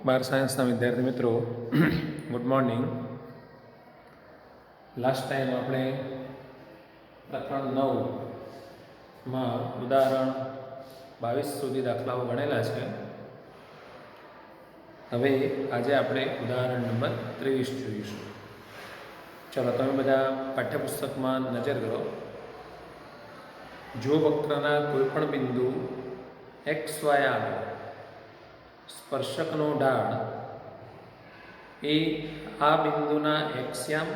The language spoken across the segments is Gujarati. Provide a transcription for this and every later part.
બાર સાયન્સના વિદ્યાર્થી મિત્રો, ગુડ મોર્નિંગ. લાસ્ટ ટાઈમ આપણે પ્રકરણ 9માં ઉદાહરણ 22 સુધી દાખલાઓ ગણેલા છે. હવે આજે આપણે ઉદાહરણ નંબર 23 જોઈશું. ચલો, તમે બધા પાઠ્યપુસ્તકમાં નજર કરો. જો વક્રના કોઈપણ બિંદુ XY આવે, સ્પર્શકનો ઢાળ એ આ બિંદુના એક્સયામ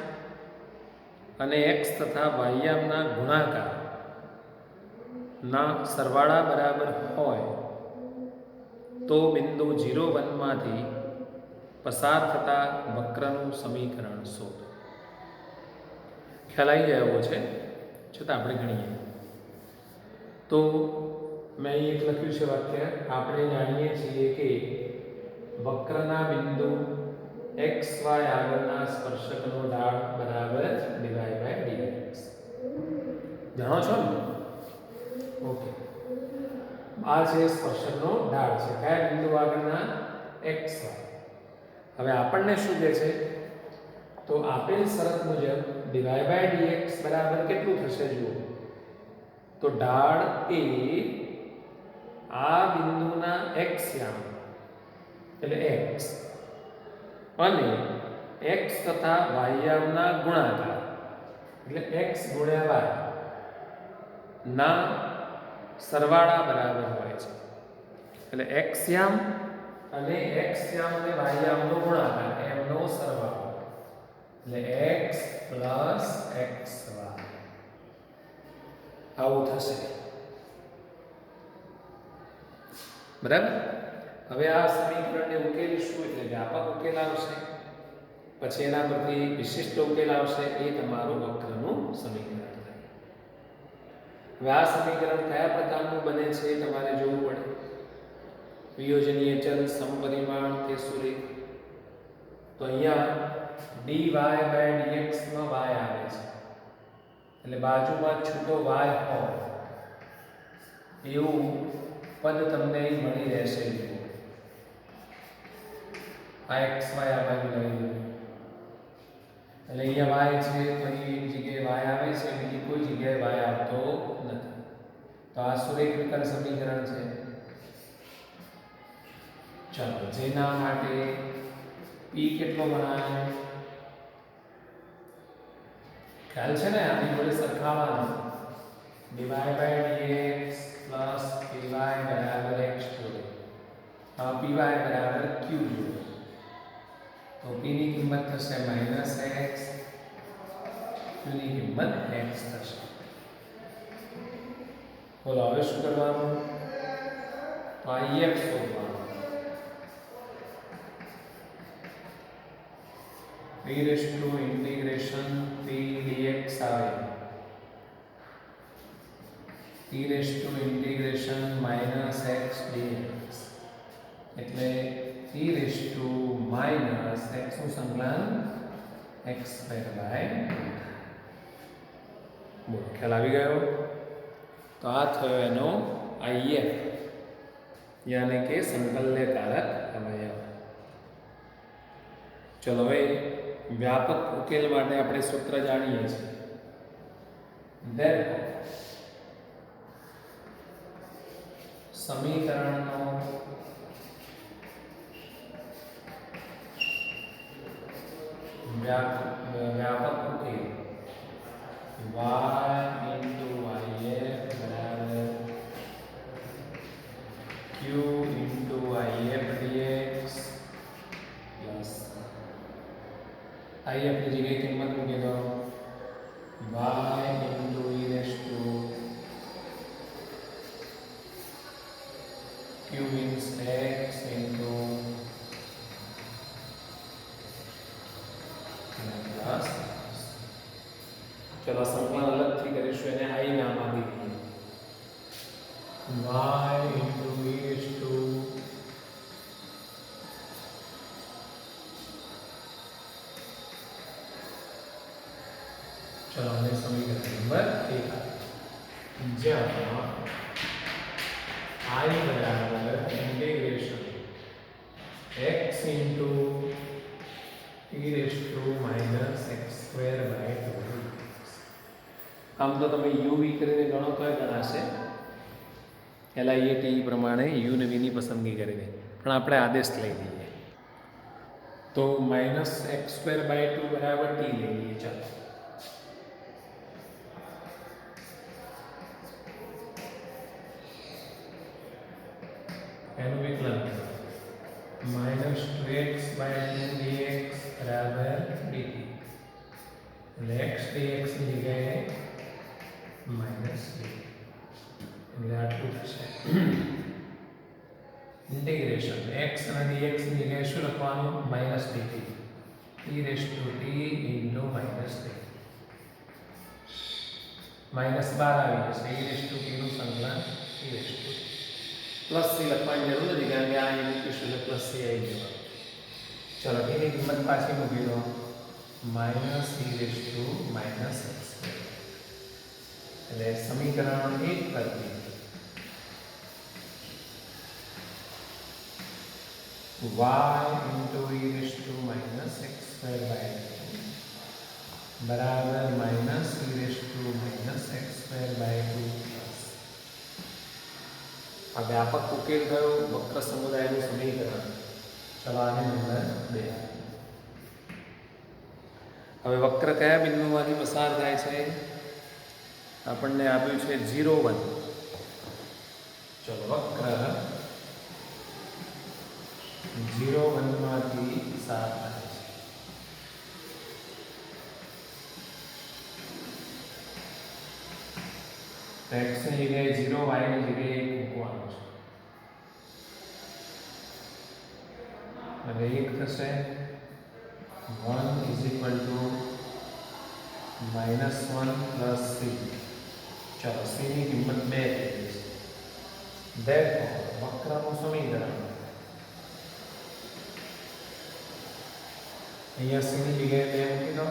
અને x તથા વાયયામના ગુણાકારના સરવાળા બરાબર હોય તો બિંદુ 0, 1 માંથી પસાર થતા વક્રનું સમીકરણ શોધો. ખ્યાલ આવી ગયો છે, છતાં આપણે ગણીએ. તો મેં અહીં એક લખ્યું છે વાક્ય. આપણે જાણીએ છીએ કે વક્રના બિંદુ XY આગળના સ્પર્શકનો ઢાળ બરાબર dy/dx. જાણો છો ને? ઓકે, આ છે સ્પર્શકનો ઢાળ છે. કયા બિંદુ આગળના? XY. હવે આપણને શું કહે છે? તો આપેલ શરત મુજબ dy/dx બરાબર કેટલું થશે? જુઓ તો ઢાળ એ આ બિંદુના એક્સયામ એટલે x અને x તથા વાયયામના ગુણાકાર એટલે x ગુણ્યા y ના સરવાળા બરાબર હોય છે. એટલે xયામ અને xયામ અને વાયયામનો ગુણાકાર એમનો સરવાળો એટલે x + xy આવું થશે. બરાબર. હવે આ સમીકરણને ઉકેલીશું એટલે વ્યાપક ઉકેલ આવશે. પછી એના પરથી વિશિષ્ટ ઉકેલ આવશે. એ તમારું વક્રનું સમીકરણ થાય. હવે આ સમીકરણ કયા પ્રકારનું બને છે તમારે જોવું પડે. વિયોજનીય ચલ, સમપરિમાણ કે સુરેખ. તો અહીંયા dy/dx માં y આવે છે એટલે બાજુમાં છૂટો y હોય એવું પદ તમને મળી રહેશે. આ xy આ બાજુ લઈ લો એટલે અહીંયા y છે, ફરી એક જગ્યાએ y આવે છે, બીજી કોઈ જગ્યાએ y આવતો નથી. તો આ સુરેખ વિકલ સમીકરણ છે. ચાલો, જેના માટે p કેટલો બનાવે ખ્યાલ છે ને? આની જોડે સરખાવવાનું. dy/dx + py બરાબર x જોડે py બરાબર q જોડે. તો p ની કિંમત થશે -x, q ની કિંમત x થશે. બોલો હવે શું કરવાનું? તો if શોધવાનું. e∫p dx આવે e∫ -x dx એટલે e∫ x નું સંકલન x². બોલો, ખ્યાલ આવી ગયો? તો આ થયો એનો if યાને કે સંકલ્યકારક અવયવ. ચલો, હવે વ્યાપક ઉકેલ માટે આપણે સૂત્ર જાણીએ છીએ. Therefore, સમીકરણનો વ્યાપક ઉકેલ y × if બરાબર q × if dx plus if ની જગ્યાએ કિંમત મૂકી દો y q means x into plus. ચલો, સંકલન અલગથી કરીશું. એને i નામ આપી દઈએ. y ચલો, હવે સમીકરણ નંબર 1 જ્યાં i બરાબર integration x into e raised to minus x square by 2. આમ તો તમે u v કરીને ગણો તો ગણાશે LIAT પ્રમાણે u ને v ની પસંદગી કરીને, પણ આપણે આદેશ લઈ લઈએ તો માઇનસ એક્સ સ્ક્વેર બાય 2 બરાબર t લઈ લઈએ. ચાલો એનું વિકલન માઇનસ 2x બાય 2 dx બરાબર dt, એટલે x dx ની જગ્યાએ માઇનસ d, એટલે આટલું થશે. ઇન્ટિગ્રેશન x અને dx ની જગ્યાએ શું લખવાનું? Minus dt e raise to t into minus d, minus 12 આવી જશે. e રેઝ ટુ t નું સંકલન e raise to plus c લખવાની જરૂર નથી, કારણ કે આ અહીં મૂકીશું એટલે પ્લસ c આવી જવાનું. ચલો એની કિંમત પાછી મૂકી દો, minus e raise to minus x, એટલે સમીકરણ 1 પરથી y into e raised to minus x square by 2 बराबर minus e raised to minus x square by 2 plus આ વ્યાપક ઉકેલ કયો? વક્ર સમુદાયનું સમીકરણ. ચલો આને નંબર 2. હવે વક્ર કયા બિંદુમાંથી પસાર થાય છે? આપણને આપ્યું છે 0 1. ચલો વક્ર 0 1 માંથી પસાર થાય છે. x ની જગ્યાએ 0, y ની જગ્યાએ 1 મૂકવાનું છે, અને 1 થશે 1 is equal to -1 plus c. ચલો c ની કિંમત 2 થઈ ગઈ છે. therefore વક્રનું સમીકરણ અહીંયા c ની જગ્યાએ 2 મૂકી દો,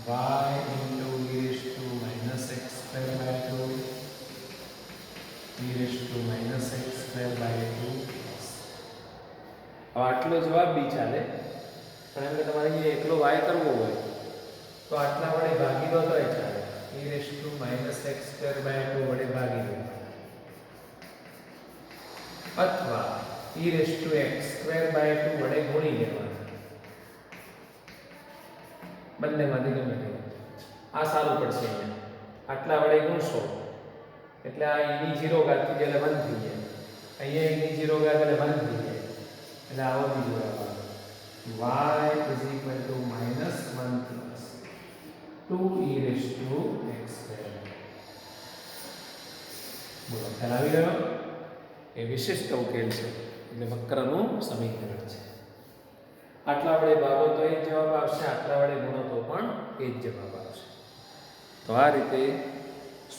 y into e raised to minus x square by 2 e raised to minus x square by 2 plus. હવે આટલો જવાબ બી ચાલે, પણ એમ કે તમારે અહીંયા એકલો y કરવો હોય તો આટલા વડે ભાગી દો તોય ચાલે. e raised to minus x square by 2 વડે ભાગી દો, અથવા e raised to x square by 2 વડે ગુણી લેવાનું. બંનેમાંથી ગમે તે, આ સારું પડશે. અહીંયા આટલા વડે ગુણશો એટલે આ e ની 0 ઘાત થી એટલે 1 થઈ જાય, અહીંયા e ની 0 ઘાત એટલે 1 થઈ જાય, એટલે આવો બીજો જવાબ y is equal to -1 plus 2 e raised to x square. બોલો ખ્યાલ આવી ગયો? એ વિશિષ્ટ ઉકેલ છે, એટલે વક્રનું સમીકરણ છે. આટલા વડે ભાગો તો એ જ જવાબ આવશે, આટલા વડે ગુણો તો પણ એ જ જવાબ આવશે. તો આ રીતે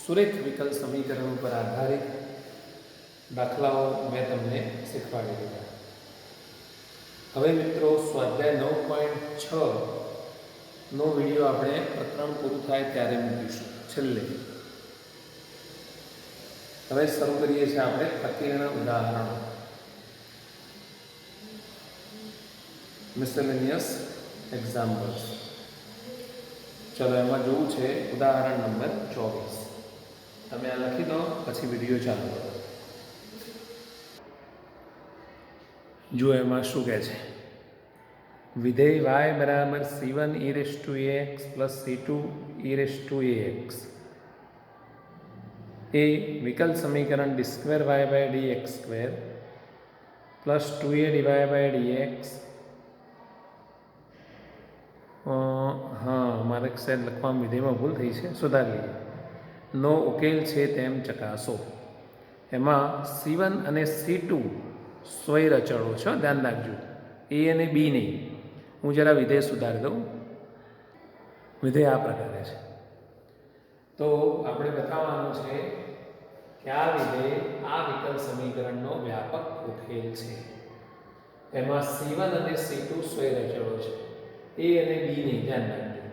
સુરેખ વિકલ સમીકરણ ઉપર આધારિત દાખલાઓ મેં તમને શીખવાડી દીધા. હવે મિત્રો સ્વાધ્યાય 9.6 નો વિડીયો આપણે પ્રકરણ પૂરું થાય ત્યારે મૂકીશું છેલ્લે. હવે શરૂ કરીએ છીએ આપણે પ્રકીર્ણ ઉદાહરણો, મિસેલેનિયસ એક્ઝામ્પલ્સ. ચલો એમાં જોવું છે ઉદાહરણ નંબર 24. તમે આ લખી દો, પછી વિડીયો ચાલુ કરો. જો એમાં શું કહે છે? વિધેય y બરાબર c1 e raised to ax plus c2 e raised to ax એ વિકલ સમીકરણ d2y by dx square plus 2a divided by dx. હા, મારે સાહેબ લખવામાં વિધેયમાં ભૂલ થઈ છે, સુધારી લઈએ. નો ઉકેલ છે તેમ ચકાસો. એમાં c1 અને c2 સ્વય રચળો છે, ધ્યાન રાખજો, એ અને બી નહીં. હું જરા વિધેય સુધારી દઉં. વિધેય આ પ્રકારે છે. તો આપણે બતાવવાનું છે કે આ વિધેય આ વિકલ સમીકરણનો વ્યાપક ઉકેલ છે. એમાં c1 અને c2 સ્વય રચળો છે, એ અને બી નહીં, ધ્યાન રાખજો.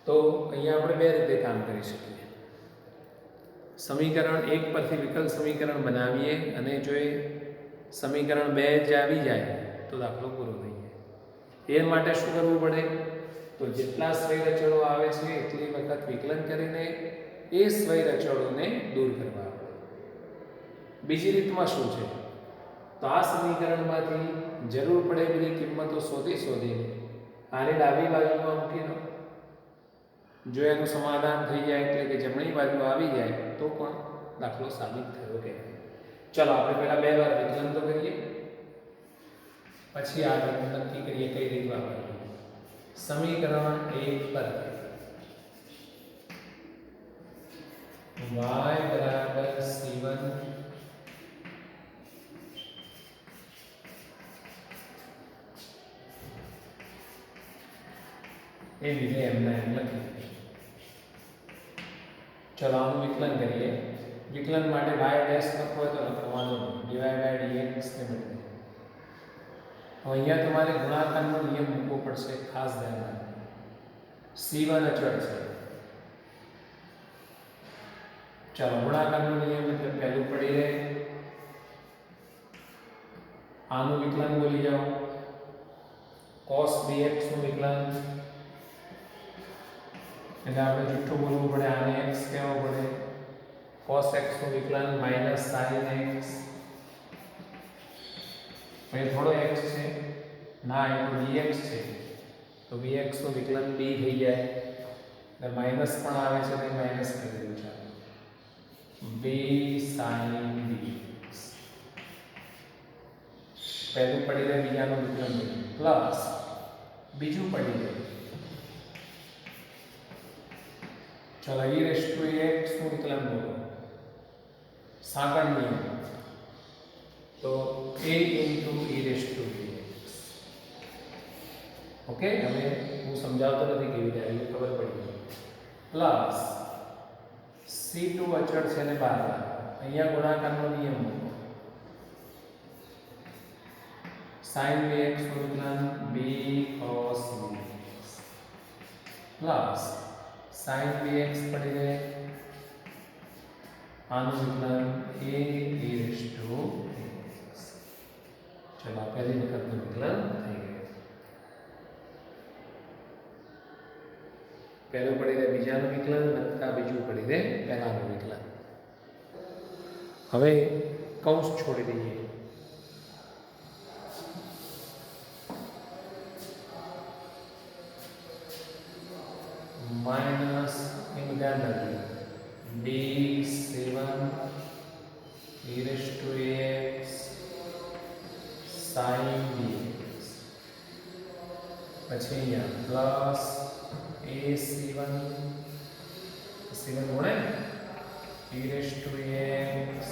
તો અહીંયા આપણે બે રીતે કામ કરી શકીએ. સમીકરણ 1 પરથી વિકલ સમીકરણ બનાવીએ અને જો એ સમીકરણ 2 જ આવી જાય તો દાખલો પૂરો થઈ જાય। એ માટે શું કરવું પડે? તો જેટલા સ્વૈર અચળો આવે છે એટલી વખત વિકલન કરીને એ સ્વૈર અચળોને દૂર કરવા પડે। બીજી રીતમાં શું છે? તો આ સમીકરણમાંથી જરૂર પડે બધી કિંમતો શોધીને આને ડાબી બાજુમાં મૂકી દો। જો એનું સમાધાન થઈ જાય એટલે કે જમણી બાજુ આવી જાય તો પણ દાખલો સાબિત થયો કહેવાય। ચલો આપણે પહેલા 2 વાર વિકલન તો કરીએ, પછી આગળ નક્કી કરીએ કઈ રીતે વાપરવું। સમીકરણ 1 પર y બરાબર c1 એ રીતે એમના એમ લખી। ચલો આનું વિકલન કરીએ। વિકલન માટે y ડેશ લખવો હોય તો લખવાનું dydx ને બદલે હવે અહીંયા તમારે ગુણાકારનો નિયમ મૂકવો પડશે, ખાસ ધ્યાન રાખજો। c1 અચળ છે, ચાલો ગુણાકારનો નિયમ એટલે પહેલું પડી રહે, આનું વિકલન બોલી જાઓ, cos dx નું વિકલન એટલે આપણે જુઠ્ઠું બોલવું પડે, આને x કહેવો પડે, cos x નું વિકલન માઈનસ sin x, અહીં થોડો x છે ના એ તો dx છે તો bx નું વિકલન b થઈ જાય એટલે માઈનસ પણ આવે છે તો માઈનસ કરી દેવું છે b sin dx પહેલું પડી રહે, બીજાનું વિકલન પ્લસ બીજું પડી રહે, ચલો e રેશ ટુ x નું વિકલન બોલો, સાંકળ નિયમ તો a into e raise to dx। Okay, હવે હું સમજાવતો નથી કેવી રીતે આવી ખબર પડી ગઈ। પ્લસ c2 અચળ છે ને બહાર અહીંયા ગુણાકારનો નિયમ મૂકો, sin bx નું વિકલન b cos bx plus sin bx પડી રહે, આનું વિકલન a e raise to dx। ચલો પહેલી વખતનું વિકલન થઈ ગયું, પહેલું પડી રહે બીજાનું વિકલન વત્તા બીજું પડી રહે પહેલાનું વિકલન। હવે કૌંસ છોડી દઈએ, minus integral b7 e raise to ax sin dx પછી અહીંયા પ્લસ a7 ગુણે e raise to ax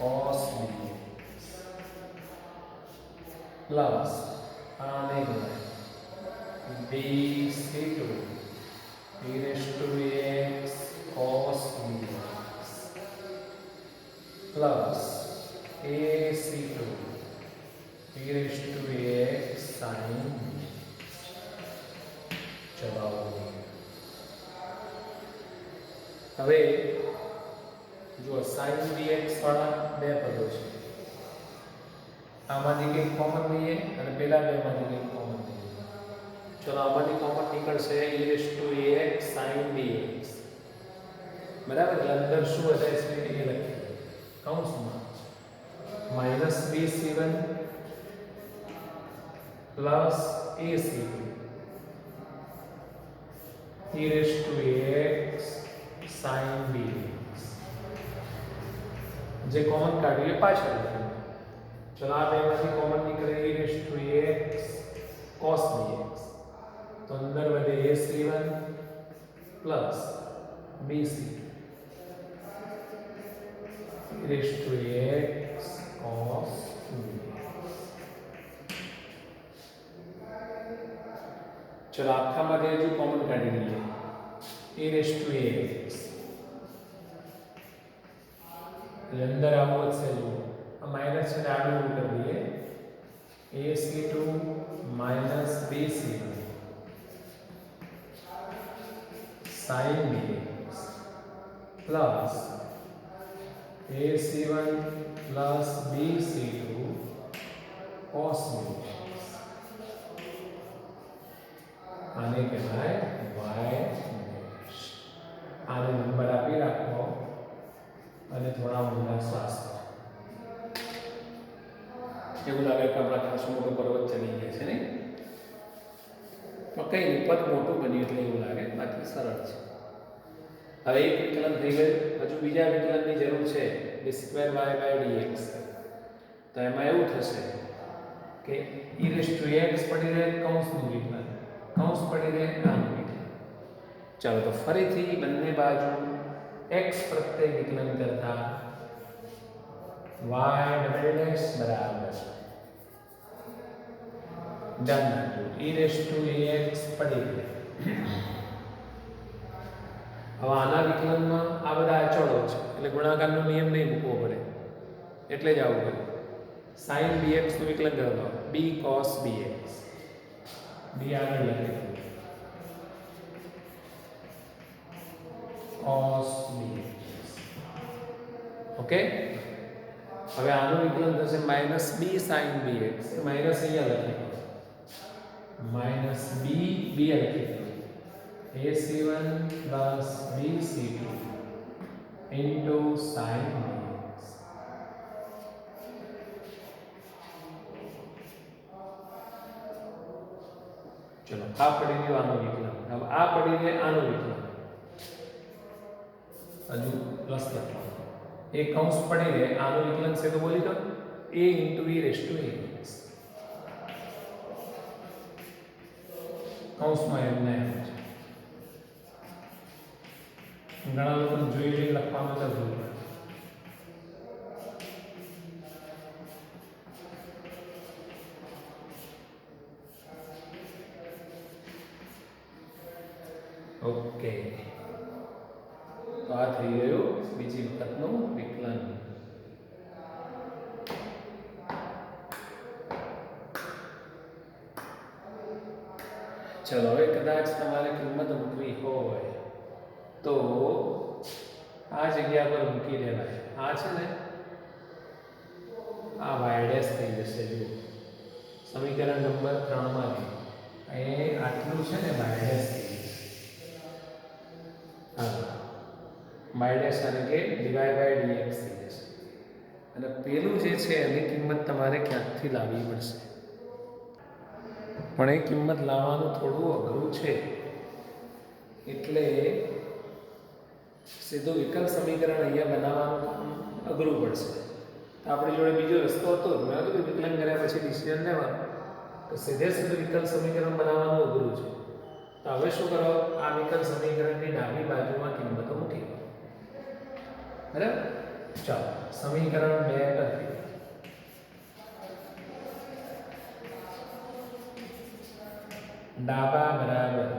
cos dx plus આને ગુણે b2 e raise to ax cos dx plus ac2 e raise to ax sin dx। જવાબ હવે જો sin dx વાળા બે પદો છે, આમાંથી કંઈક કોમન લઈએ અને પેલા બેમાંથી કંઈક કોમન લઈએ। ચલો આમાંથી કોમન નીકળશે e raise to ax sin dx બરાબર, એટલે અંદર શું વધે છે એ લખીએ કૌંસમાં minus b7 plus ac2 e raise to ax sin dx જે કોમન કાઢીએ પાછળ લખીએ। ચલો આ બેમાંથી કોમન નીકળે e raise to ax cos dx તો અંદર વધે ac1 plus bc2 e raise to ax cos dx। ચલો આખામાંથી હજુ કોમન કાઢી લઈએ e રેશ ટુ ax એટલે અંદર આવું વધશે, જો આ માઇનસ છે આડું કરી દઈએ ac2 minus bc2 sin dx plus ac1 plus bc2 cos bx આને કહેવાય y ડેશ આને નંબર આપી રાખો અને થોડા ઊંડા શ્વાસ લો એવું લાગે કે આપણા ખાસ મોટો પર્વત ચડી ગયા છે નહીં તો કઈ નહીં પદ મોટું બન્યું એટલે એવું લાગે બાકી સરળ છે હવે એક વિકલન થઈ ગયું હજુ બીજા વિકલનની જરૂર છે d2y/dx તો એમાં એવું થશે કે e⁻x પડી રહે કૌંસનું વિકલન કૌંસ પડી રહે આનું વિકલન ચાલો તો ફરીથી બંને બાજુ x પ્રત્યે વિકલન કરતા y ડબલ બરાબર ડન e⁻x પડી રહે હવે આના વિકલનમાં આ બધા અચળો છે એટલે ગુણાકારનો નિયમ નહીં મૂકવો પડે એટલે જ આવું કર્યું sin bx નું વિકલન કરો b cos bx b આગળ લખી cos bx ઓકે હવે આનું વિકલન થશે -b sin bx માઈનસ અહીંયા લખી -b લખી ac1 plus bc2 into sin bx ચલો આ પડી ગયું આનું વિકલન હવે આ પડી ગયું આનું વિકલન હજુ પ્લસ લખવાનું એક કૌંસ પડી ગયે આનું વિકલન છે તો બોલી દો a into e⁻x કૌંસમાં એમને એમ છે ઘણા લોકો જોઈ લખવાનું તો ભૂલ પડે ઓકે તો આ થઈ ગયું બીજી વખતનું વિકલન ચલો હવે કદાચ તમારે કિંમત મૂકવી હોય તો આ જગ્યા પર મૂકી દેવાય આ છે ને આ y' થઈ જશે જો સમીકરણ નંબર 3 માંથી અહીં આટલું છે ને y' થઈ જશે હા y' અને કે dy/dx થઈ જશે અને પેલું જે છે એની કિંમત તમારે ક્યાંકથી લાવવી પડશે પણ એ કિંમત લાવવાનું થોડું અઘરું છે એટલે સીધું વિકલ સમીકરણ અહીંયા બનાવવાનું કામ અઘરું પડશે તો આપણી જોડે બીજો રસ્તો હતો મેં કીધું વિકલન કર્યા પછી ડિસિઝન લેવાનું તો સીધું વિકલ સમીકરણ બનાવવાનું અઘરું છે તો હવે શું કરો આ વિકલ સમીકરણની ડાબી બાજુમાં કિંમતો મૂકી દો બરાબર ચાલો સમીકરણ 2 પરથી ડાબા બરાબર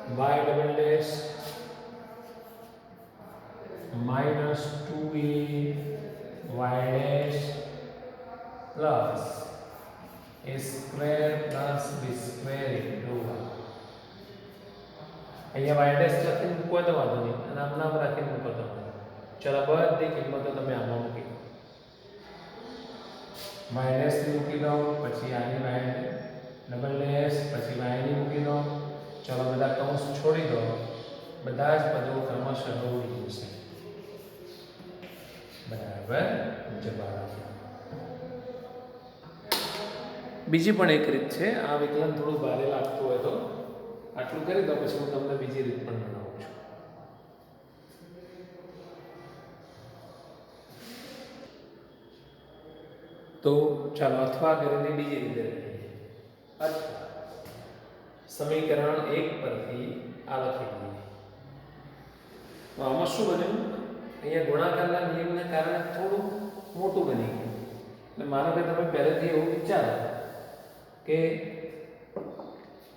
y double dash minus 2a y dash plus a square plus b square into 1 અહીંયા y dash લખીને મૂકો તો વાંધો નહીં અને આમ નામ રાખીને મૂકો તો ચલો બધી કિંમતો તમે આમાં મૂકી દો y dash ની મૂકી દો પછી આની y ડબલ ડેશ પછી y ની મૂકી દો ચલો બધા કૌંસ છોડી દો બધા જ પદો ક્રમશઃ ઉડી જશે બરાબર જવાબ બીજી પણ એક રીત છે આ વિકલન થોડું ભારે લાગતું હોય તો આટલું કરી દો પછી હું તમને બીજી રીત પણ બનાવું છું તો ચાલો અથવા કરીને બીજી રીતે લખીએ અથવા સમીકરણ 1 પરથી આ લખી દઈએ તો આમાં શું બન્યું અહીંયા ગુણાકારના નિયમને કારણે થોડું મોટું બની ગયું એટલે માનો કે તમે પહેલેથી એવું વિચારો કે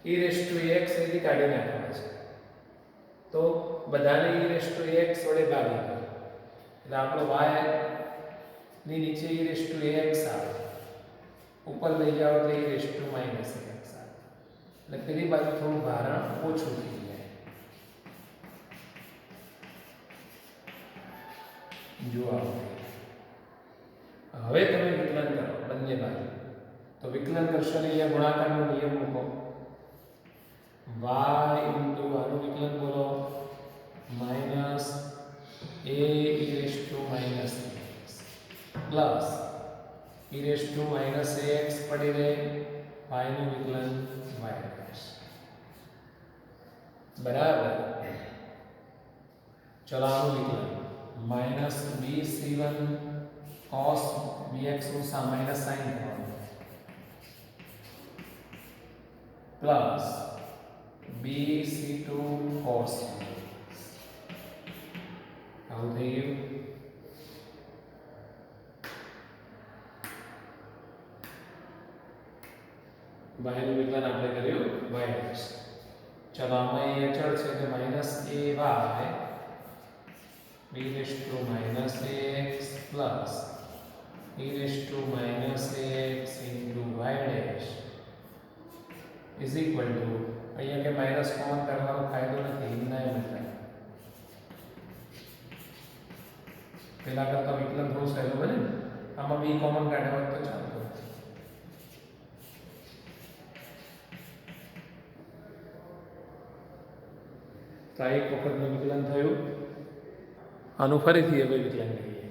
e⁻x અહીંથી કાઢી નાખવાના છે તો બધાને e⁻x વડે ભાગી દો એટલે આપણો y ની નીચે e⁻x આવે ઉપર લઈ જાઓ એટલે e⁻x આવે એટલે પેલી બાજુ થોડું ભારણ ઓછું થઈ જાય જો આવું હવે તમે વિકલન કરો બંને બાજુ, તો વિકલન કરશો ને અહીંયા ગુણાકારનો નિયમ મૂકો, y ઇન્ટુ આનું વિકલન બોલો minus a e raise to minus x plus e raise to minus ax પડી રહે y નું વિકલન y ડેશ બરાબર. ચલો આનું વિકલન માઇનસ bc1 cos bx નું માઇનસ સાઇન કરવાનું પ્લસ bc2 cos આવું થઈ ગયું. y નું વિકલન આપણે કર્યું y ડેશ. ચલો આમાં એ અચળ છે કે minus ay b race to minus ax plus e raise to minus ax into y dash is equal to, અહીંયા કે માઇનસ કોમન કાઢવાનો ફાયદો નથી, એમના એમ જ થાય. પેલા કરતા વિકલન થોડું સહેલું બને ને, આમાં બી કોમન કાઢવા તો ચાલતું નથી. તો આ એક વખતનું વિકલન થયું. આનું ફરીથી હવે વિકલન કરીએ.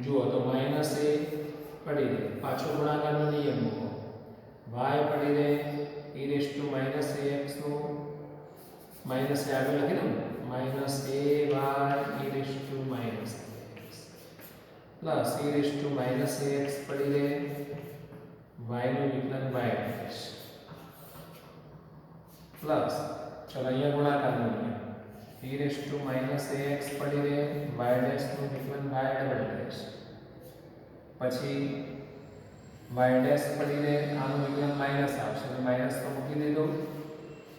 જુઓ તો માઇનસ એ પડી રહે, પાછો ગુણાકારનો નિયમ મૂકો, y પડી રહે e raise to minus ax નું માઇનસ એ આગળ લખી દઉં minus ay e raise to minus ax plus e raise to minus ax પડી રહે y નું વિકલન y ડેશ પ્લસ ચલો અહીંયા ગુણાકારનો નિયમ e raise to minus ax પડી રહે y ડેશ નું વિકલન y ડબલ ડેશ પછી y ડેશ પડી રહે આનું વિકલન માઇનસ આવશે તો માઇનસ તો મૂકી દીધો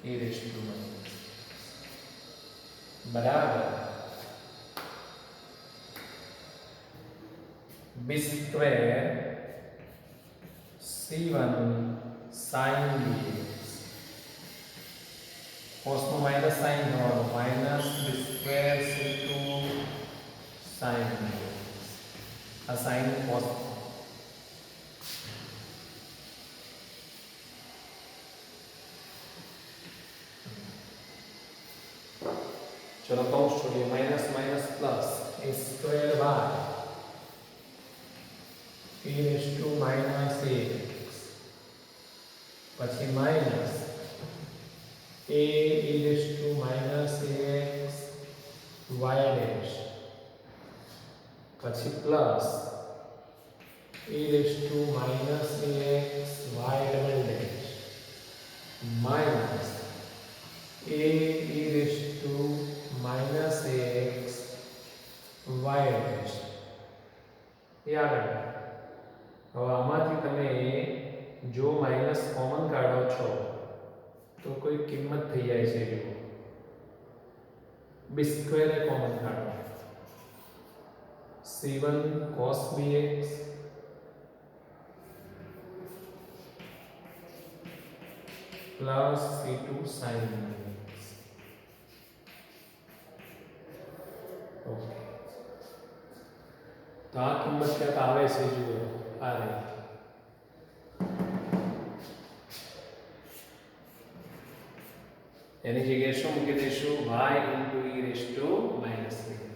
e રેસ ટુ માઇનસ બરાબર b square c1 sin dx cos નું માઇનસ sin થવાનું minus b square c2 sin dx આ sin cos चलो कौन छोड़िए minus minus plus A square by e raise to minus ax પછી minus a e raise to minus ax y dash પછી plus e raise to minus ax y double dash minus a e raise to minus ax y dash એ આગળ. હવે આમાંથી તમે જો માઇનસ કોમન કાઢો છો તો કોઈ કિંમત થઈ જાય છે. જો b સ્ક્વેર એ કોમન કાઢો c1 cos bx plus c2 sin bx. Okay તો આ કિંમત ક્યાંક આવે છે જુઓ આ રહી. એની જગ્યાએ શું મૂકી દઈશું y into e raise to minus ax.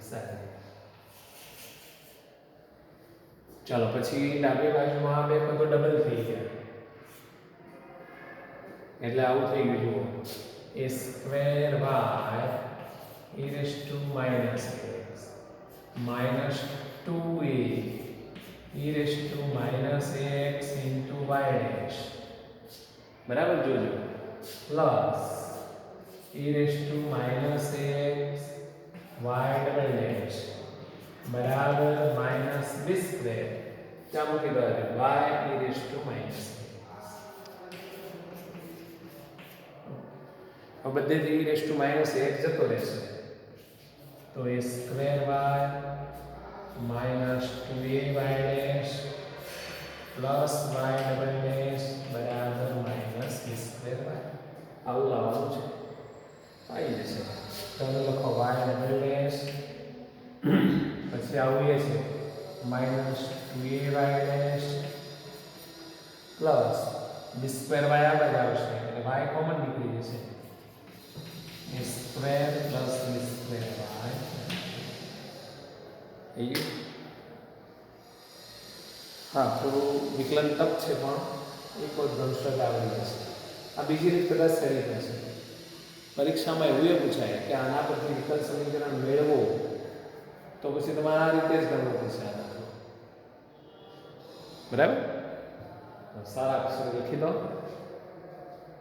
ચાલો પછી ડાબી બાજુમાં આ બે પદો ડબલ થઈ ગયા એટલે આવું થઈ ગયું જુઓ a square y e raise to minus ax minus 2a e raise to minus ax into y dash બરાબર જોજો plus e raise to minus ax y double dash બરાબર માઇનસ b સ્ક્વેર ત્યાં મૂકી દો y e raise to minus अब બધેથી e raise to minus ax જતો રહેશે તો a square y minus 2ay dash plus y double dash બરાબર માઇનસ b સ્ક્વેર y. આવું લાવવાનું છે આવી જશે. ચાલો લખો y ડબલ ડેશ પછી પછી આવું એ છે minus 2ay dash plus B square Y આગળ આવશે એટલે વાય કોમન નીકળી જશે a square plus B square Y હા થોડું વિકલન તપ છે પણ એક વખત ગણશક આવડી જશે આ બીજી રીત કદાચ સરી થશે પરીક્ષામાં એવું એ પૂછાય કે આના પરથી વિકલ સમીકરણ મેળવો તો પછી તમારે આ રીતે જ ગણવું પડશે આ દાખલો બરાબર સારા અક્ષર લખી દો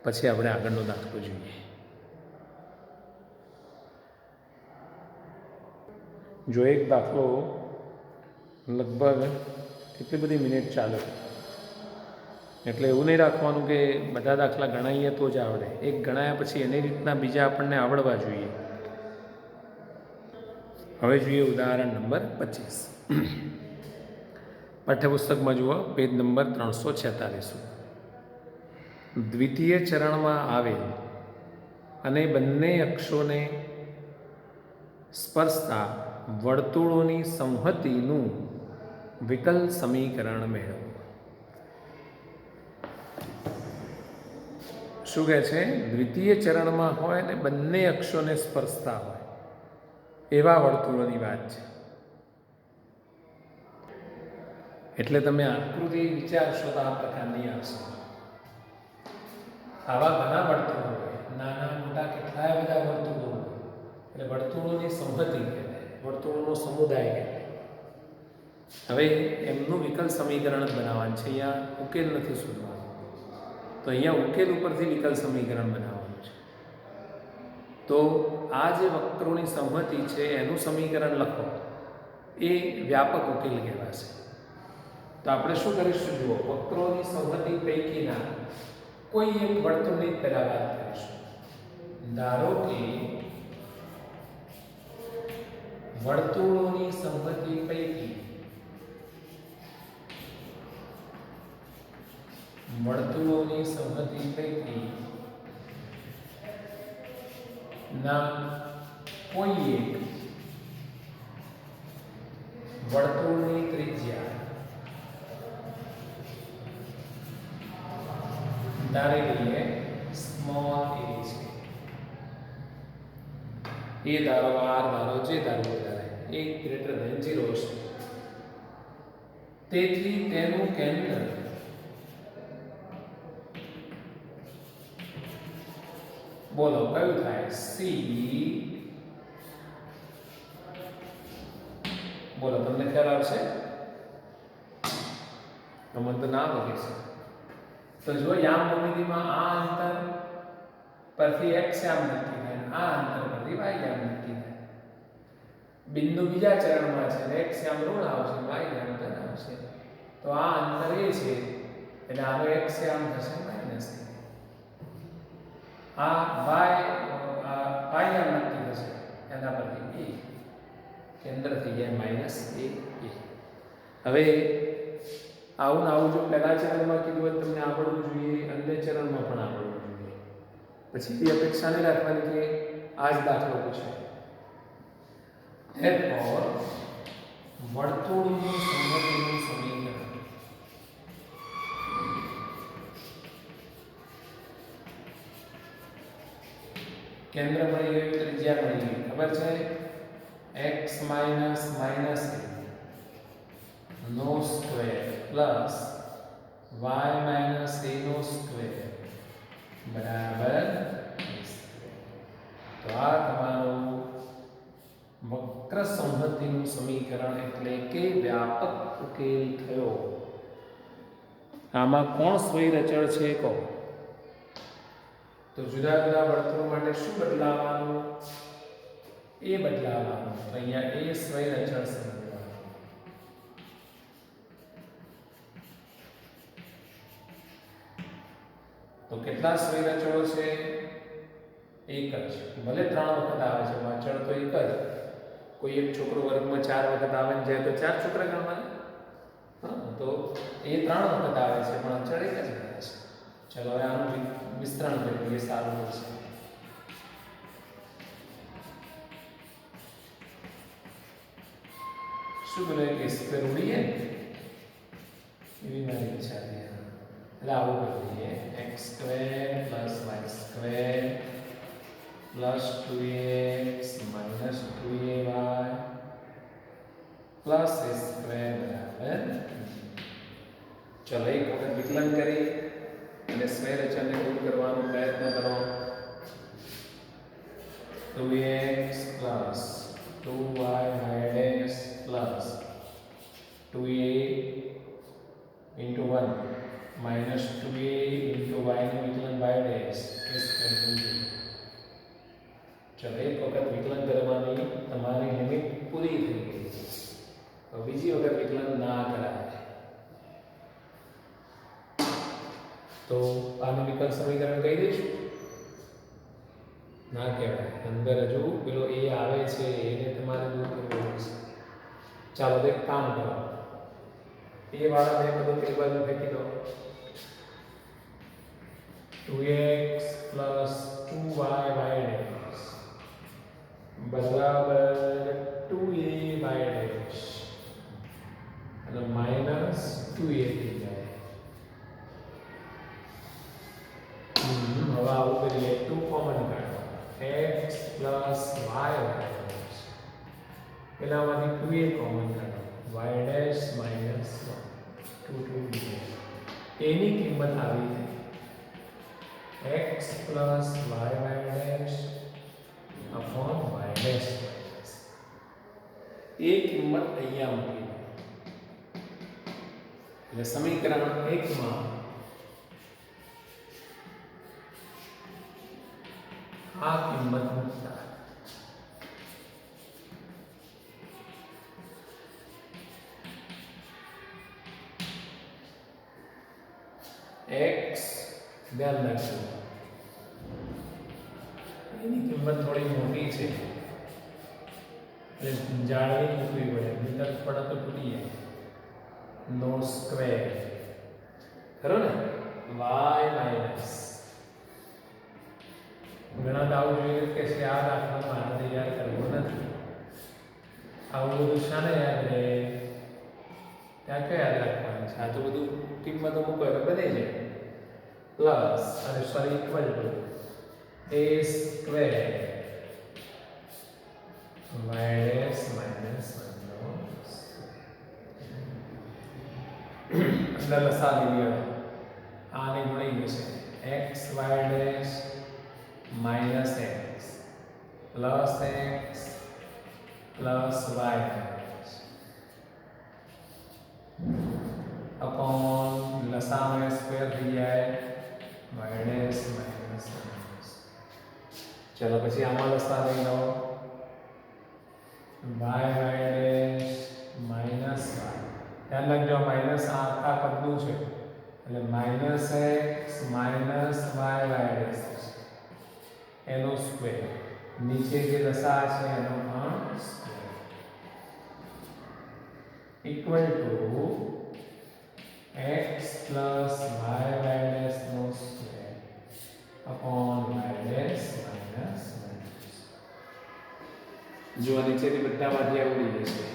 પછી આપણે આગળનો દાખલો જોઈએ જો એક દાખલો લગભગ કેટલી બધી મિનિટ ચાલે એટલે એવું નહીં રાખવાનું કે બધા દાખલા ગણાવીએ તો જ આવડે એક ગણાયા પછી એની રીતના બીજા આપણને આવડવા જોઈએ હવે જોઈએ ઉદાહરણ નંબર 25 પાઠ્યપુસ્તકમાં જુઓ પેજ નંબર 346 દ્વિતીય ચરણમાં આવેલ અને બંને અક્ષોને સ્પર્શતા વર્તુળોની સંહતિનું વિકલ સમીકરણ મેળવો શું કહે છે દ્વિતીય ચરણમાં હોય ને બંને અક્ષોને સ્પર્શતા હોય એવા વર્તુળોની વાત છે એટલે તમે આકૃતિ વિચારશો તો આ પ્રકારની આવશે આવા ઘણા વર્તુળો હોય નાના મોટા કેટલાય બધા વર્તુળો હોય એટલે વર્તુળોની સંહતિ કહેવાય વર્તુળોનો સમુદાય કહેવાય હવે એમનું વિકલ સમીકરણ જ બનાવવાનું છે અહીંયા ઉકેલ નથી શોધવાનો તો અહીંયા ઉકેલ ઉપરથી વિકલ સમીકરણ બનાવવાનું છે તો આ જે વક્રોની સંહતિ છે એનું સમીકરણ લખો એ વ્યાપક ઉકેલ કહેવાશે તો આપણે શું કરીશું જુઓ વક્રોની સંહતિ પૈકીના કોઈ એક વર્તુળની પહેલા વાત કરીશું ધારો કે વર્તુળોની સંહતિ પૈકી ના કોઈ એક વર્તુળની ત્રિજ્યા ધારી લઈએ સ્મોલ a છે એ ધારો r ધારો જે ધારો એ ગ્રેટર ધેન 0 છે તેથી તેનું કેન્દ્ર બોલો કયું થાય c બોલો તમને ખ્યાલ આવશે તમને તો ના લાગે છે તો જો યામ ભૂમિતિમાં આ અંતર પરથી x યામ નક્કી થાય આ અંતર પરથી y યામ નક્કી થાય બિંદુ બીજા ચરણમાં છે x યામ ઋણ આવશે y યામ ધન આવશે તો આ અંતર એ છે એટલે આનો x યામ થશે માઈનસ આ y યામ નક્કી થશે એના પરથી a કેન્દ્ર થઈ જાય માઈનસ a હવે આવું ને આવું જો પહેલા ચરણમાં કીધું હોય તમને આવડવું જોઈએ અન્ય ચરણમાં પણ આવડવું જોઈએ પછી એ અપેક્ષા નહીં રાખવાની કે આ જ દાખલો પૂછાય therefore વર્તુળનું સંહતિનું સમીકરણ કેન્દ્ર મળી ગયું ત્રિજ્યા મળી ગઈ ખબર છે x માઇનસ માઇનસ નો square plus y minus a નો સ્ક્વેર બરાબર તો આ તમારું વક્ર સંહતિનું સમીકરણ એટલે કે વ્યાપક ઉકેલ થયો આમાં કોણ સ્વૈરચળ છે કહો તો જુદા જુદા વર્તુળો માટે શું બદલાવાનું એ બદલાવાનું તો અહીંયા એ સ્વૈરચળ સમજવાનું તો કેટલા સ્વૈરચળો છે એક જ ભલે 3 વખત આવે છે પણ અચળ તો એક જ કોઈ એક છોકરો વર્ગમાં 4 વખત આવે ને જાય તો 4 છોકરા ગણવાના હા તો એ 3 વખત આવે છે પણ અચળ એક જ ગણાય છે ચલો હવે આનું વિસ્તરણ કરીએ સારું પડશે શું બોલે કે સ્ક્વેર ઉડીએ એવી મારી ઈચ્છા છે એટલે આવું કરી દઈએ X square plus Y square plus 2x minus 2ay plus a square બરાબર ચલો એક વખત વિકલન કરી અને સ્ક્વેર અચળને દૂર કરવાનો પ્રયત્ન કરો 2x plus 2y minus plus 2a into 1 minus 2a into y નું વિકલન y dash a square બનશે ચલો એક વખત વિકલન કરવાની તમારી લિમિટ પૂરી થઈ ગઈ છે તો બીજી વખત વિકલન ના કરાય તો આનું વિકલ સમીકરણ કહી દઈશું ના કહેવાય અંદર હજુ પેલો એ આવે છે એને તમારે દૂર કરવો પડશે ચાલો તો એક કામ કરો એ વાળા બે પદો પેલી બાજુ ફેંકી દો 2x plus 2y dash બરાબર 2a y dash અને માઇનસ 2a થઈ જાય હવે આવું કરીએ 2 કોમન કાઢો x plus y dash પેલામાંથી 2a common કાઢો y dash minus 1 2 2 એની કિંમત આવી છે x plus y dash upon y dash minus એ કિંમત અહીંયા મૂકી એટલે સમીકરણ 1 માં આ કિંમત મૂકતા x ધ્યાન રાખજો એની કિંમત થોડી મોટી છે એટલે જાળવી મૂકવી પડે નહીંતર પડે તો તૂટી જાય નો સ્ક્વેર ખરો ને y માઇનસ ઘણા દાવ જોઈએ કે છે આ દાખલામાં આને યાદ કરવું નથી આવું બધું શાને યાદ રહે ત્યાં કઈ યાદ રાખવાનું છે આ તો બધું કિંમતો મૂકો એટલે બની જાય પ્લસ અને sorry equal to a square y dash minus 1 નો અંદર લસા લઈ લ્યો આને મળી જશે x y dash minus x plus x plus y dash upon લસાનો સ્ક્વેર થઈ જાય y dash minus 1 ચલો પછી આમાં લસા લઈ લો y dash minus y ધ્યાન રાખજો માઇનસ આ આખા પદનું છે એટલે minus x minus y dash એનો સ્ક્વેર નીચે જે દશા છે એનો પણ square equal to x plus y dash નો square upon y dash minus 1 જો નીચેની બધામાંથી આવડી જશે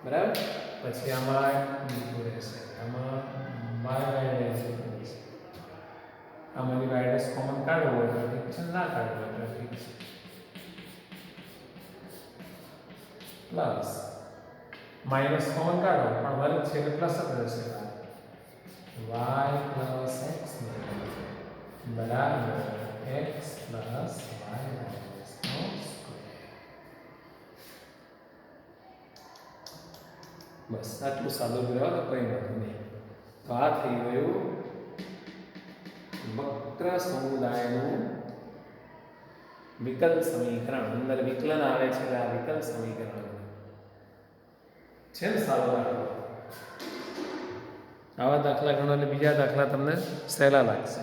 બરાબર પછી આમાં બીજું રહેશે આમાં y dash આમાંથી y dash કોમન કાઢવો હોય તો ઠીક છે ના કાઢવો હોય તો ઠીક છે પ્લસ માઇનસ કોમન કાઢો પણ વર્ગ છે એટલે પ્લસ જ રહેશે y plus x બરાબર x plus y dash નો સ્ક્વેર બસ આટલું સાદું ગ્રહ તો કંઈ વાંધો નહીં તો આ થઈ ગયું વક્ર સમુદાયનું વિકલ સમીકરણ અંદર વિકલન આવે છે આ વિકલ સમીકરણ છે ને સારો દાખલો આવા દાખલા ગણો એટલે બીજા દાખલા તમને સહેલા લાગશે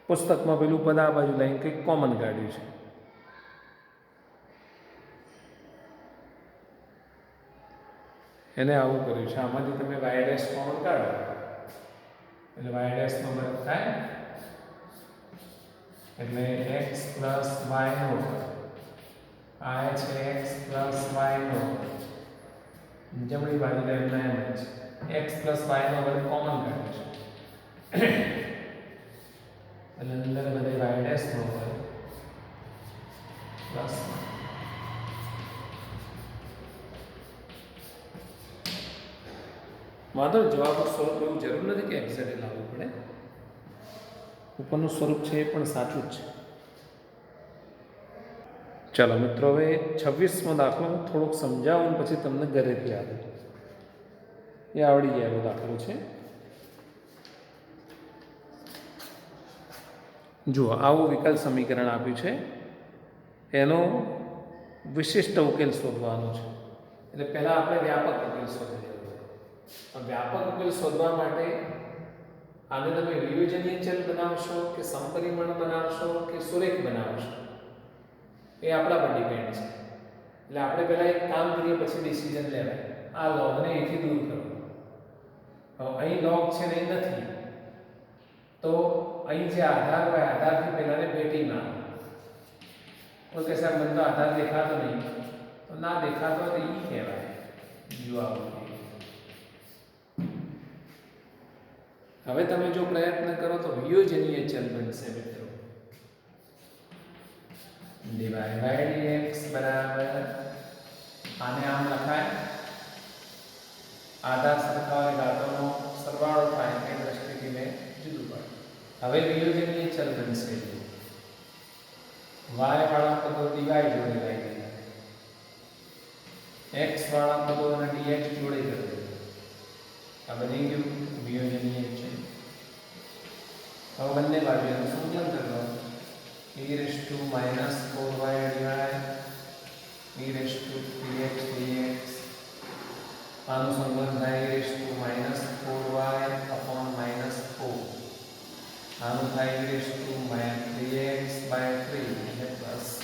પુસ્તકમાં પેલું પદ આ બાજુ લઈને કંઈક કોમન કાઢ્યું છે એને આવું કર્યું છે આમાંથી તમે y dash કોમન કાઢો એટલે y dash નો વર્ગ થાય એટલે x plus y નો આ છે x plus y જમણી બાજુ એમના એમ જ x પ્લસ y નો વર્ગ કોમન કાઢીશું એટલે અંદર બધે y ડેશ નો વર્ગ પ્લસ વાંધો જવાબનું સ્વરૂપ એવું જરૂર નથી કે એક્ઝેક્ટ લાવવું પડે. ઉપરનું સ્વરૂપ છે એ પણ સાચું જ છે. ચાલો મિત્રો, હવે 26મો દાખલો થોડોક સમજાવું પછી તમને ઘરેથી આવે એ આવડી જાય એવો દાખલો છે. જુઓ, આવું વિકલ સમીકરણ આપ્યું છે, એનો વિશિષ્ટ ઉકેલ શોધવાનો છે. એટલે પહેલાં આપણે વ્યાપક ઉકેલ શોધવાનો. વ્યાપક ઉકેલ શોધવા માટે આને તમે વિયોજનીય ચલ બનાવશો કે સમપરિમાણ બનાવશો કે સુરેખ બનાવશો એ આપણા પર ડિપેન્ડ છે. એટલે આપણે પહેલાં એક કામ કરીએ પછી ડિસિઝન લેવાય. આ લોગને અહીંથી દૂર કરો. અહીં લોગ છે ને નથી, તો અહીં જે આધાર હોય આધારથી પહેલાંને પેટીમાં ઓકે સાહેબ મને તો આધાર દેખાતો નહીં, તો ના દેખાતો તો એ કહેવાય. જો આવું હવે તમે જો પ્રયત્ન કરો તો વિયોજનીય ચલ બનશે મિત્રો. dy dx બરાબર આને આમ લખાય, આધાર સરખાવે ઘાતોનો સરવાળો થાય એ દ્રષ્ટિથી મેં જુદું પાડ્યું. હવે વિયોજનીય ચલ બનશે y વાળા પદો dy જોડે લઈ ગયા, x વાળા પદો અને dx જોડે કરી. આ બની ગયું વિયોજનીય ચલ. હવે બંને બાજુ એનું સંકલન કરવાનું. e raised to minus 4y dy, e raised to 3x dx. આનું સંકલન થાય e raised to minus 4y upon minus 4. આનું થાય e raised to 3x by 3 એટલે પ્લસ c.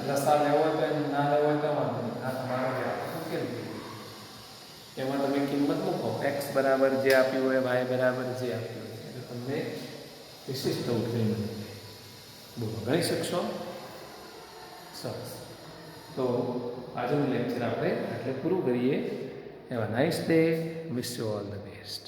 લસા લેવો હોય તો ના લેવો હોય તો વાંધો નહીં. આ તમારો વ્યાપક ઉકેલ છે. એમાં તમે કિંમત મૂકો, x બરાબર જે આપ્યું હોય y બરાબર જે આપ્યું હોય એટલે તમને વિશિષ્ટ ઉકેલ મળે. બોલો, ગણી શકશો? સરસ. તો આજનું લેક્ચર આપણે એટલે પૂરું કરીએ. Have a nice day. Wish you all the best.